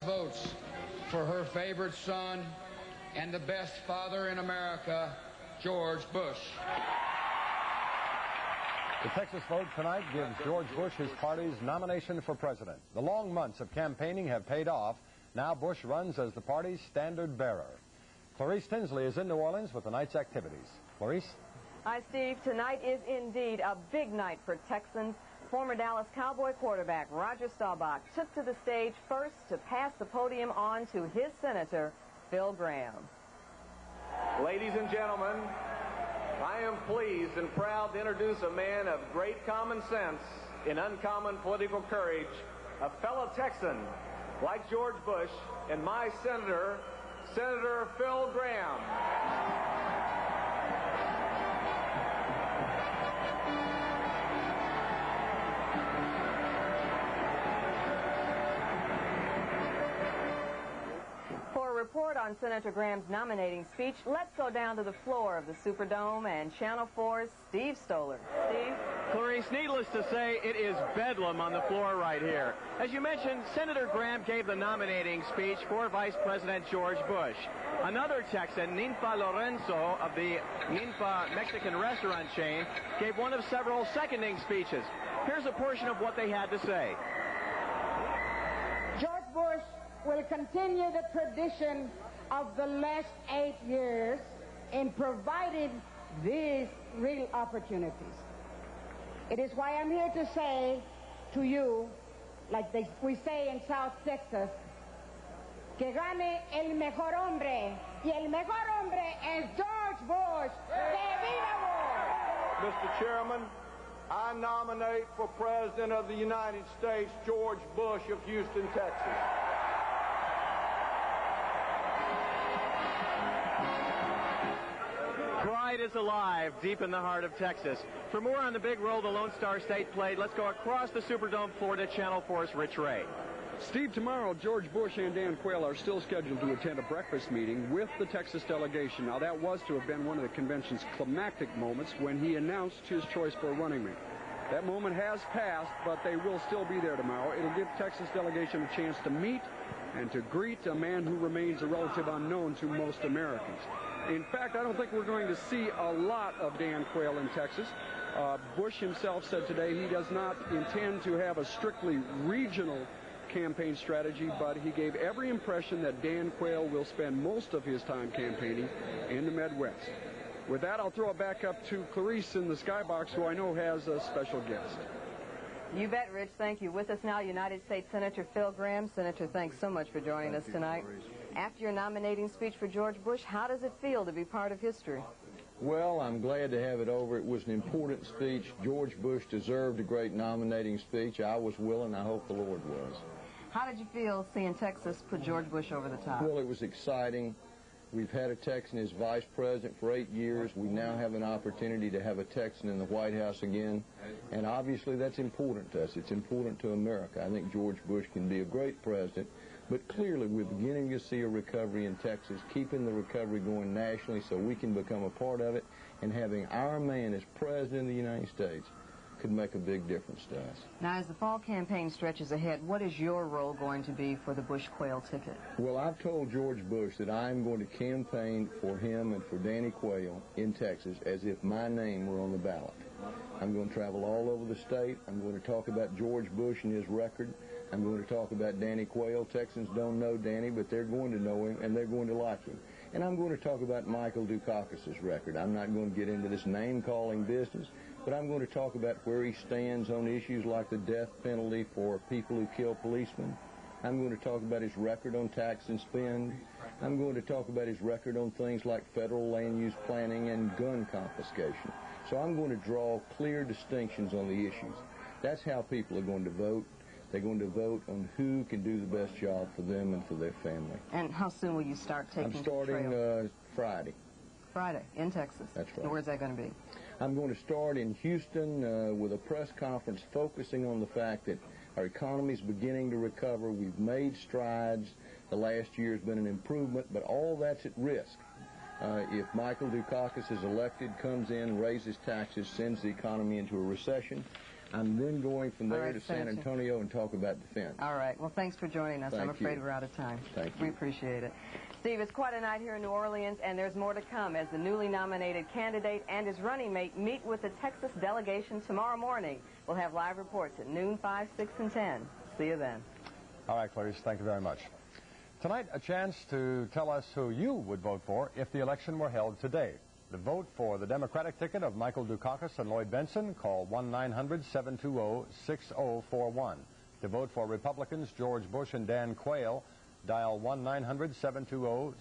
Votes for her favorite son and the best father in America, George Bush. The Texas vote tonight gives George Bush his party's nomination for president. The long months of campaigning have paid off. Now Bush runs as the party's standard bearer. Clarice Tinsley is in New Orleans with tonight's activities. Clarice? Hi, Steve. Tonight is indeed a big night for Texans. Former Dallas Cowboy quarterback Roger Staubach took to the stage first to pass the podium on to his senator, Phil Gramm. Ladies and gentlemen, I am pleased and proud to introduce a man of great common sense and uncommon political courage, a fellow Texan like George Bush, and my senator, Senator Phil Gramm. Report on Senator Gramm's nominating speech, let's go down to the floor of the Superdome and Channel 4's Steve Stoller. Steve? Clarice, needless to say, it is bedlam on the floor right here. As you mentioned, Senator Gramm gave the nominating speech for Vice President George Bush. Another Texan, Ninfa Lorenzo of the Ninfa Mexican restaurant chain, gave one of several seconding speeches. Here's a portion of what they had to say. George Bush will continue the tradition of the last 8 years in providing these real opportunities. It is why I'm here to say to you, like we say in South Texas, que gane el mejor hombre, y el mejor hombre es George Bush. ¡Que viva Bush! Mr. Chairman, I nominate for President of the United States George Bush of Houston, Texas. Pride is alive deep in the heart of Texas. For more on the big role the Lone Star State played, let's go across the Superdome floor to Channel 4's Rich Ray. Steve, tomorrow George Bush and Dan Quayle are still scheduled to attend a breakfast meeting with the Texas delegation. Now, that was to have been one of the convention's climactic moments when he announced his choice for a running mate. That moment has passed, but they will still be there tomorrow. It'll give Texas delegation a chance to meet and to greet a man who remains a relative unknown to most Americans. In fact, I don't think we're going to see a lot of Dan Quayle in Texas. Bush himself said today he does not intend to have a strictly regional campaign strategy, but he gave every impression that Dan Quayle will spend most of his time campaigning in the Midwest. With that, I'll throw it back up to Clarice in the skybox, who I know has a special guest. You bet, Rich. Thank you. With us now, United States Senator Phil Gramm. Senator, thanks so much for joining us tonight. After your nominating speech for George Bush, how does it feel to be part of history? Well, I'm glad to have it over. It was an important speech. George Bush deserved a great nominating speech. I was willing. I hope the Lord was. How did you feel seeing Texas put George Bush over the top? Well, it was exciting. We've had a Texan as vice president for 8 years. We now have an opportunity to have a Texan in the White House again. And obviously that's important to us. It's important to America. I think George Bush can be a great president. But clearly we're beginning to see a recovery in Texas, keeping the recovery going nationally so we can become a part of it. And having our man as president of the United States could make a big difference to us. Now, as the fall campaign stretches ahead, what is your role going to be for the Bush-Quayle ticket? Well, I've told George Bush that I'm going to campaign for him and for Danny Quayle in Texas as if my name were on the ballot. I'm going to travel all over the state. I'm going to talk about George Bush and his record. I'm going to talk about Danny Quayle. Texans don't know Danny, but they're going to know him, and they're going to like him. And I'm going to talk about Michael Dukakis' record. I'm not going to get into this name-calling business, but I'm going to talk about where he stands on issues like the death penalty for people who kill policemen. I'm going to talk about his record on tax and spend. I'm going to talk about his record on things like federal land use planning and gun confiscation. So I'm going to draw clear distinctions on the issues. That's how people are going to vote. They're going to vote on who can do the best job for them and for their family. And how soon will you start taking control? I'm starting Friday. Friday, in Texas. That's right. And where's that going to be? I'm going to start in Houston with a press conference focusing on the fact that our economy is beginning to recover. We've made strides. The last year has been an improvement, but all that's at risk. If Michael Dukakis is elected, comes in, raises taxes, sends the economy into a recession, I'm then going from there to San Senator. Antonio and talk about defense. All right. Well, thanks for joining us. Thank I'm afraid you. we're out of time. Thank you. We appreciate it. Steve, it's quite a night here in New Orleans, and there's more to come as the newly nominated candidate and his running mate meet with the Texas delegation tomorrow morning. We'll have live reports at noon, 5, 6, and 10. See you then. All right, Clarice, thank you very much. Tonight, a chance to tell us who you would vote for if the election were held today. To vote for the Democratic ticket of Michael Dukakis and Lloyd Benson, call 1-900-720-6041. To vote for Republicans George Bush and Dan Quayle, dial 1-900-720-6042.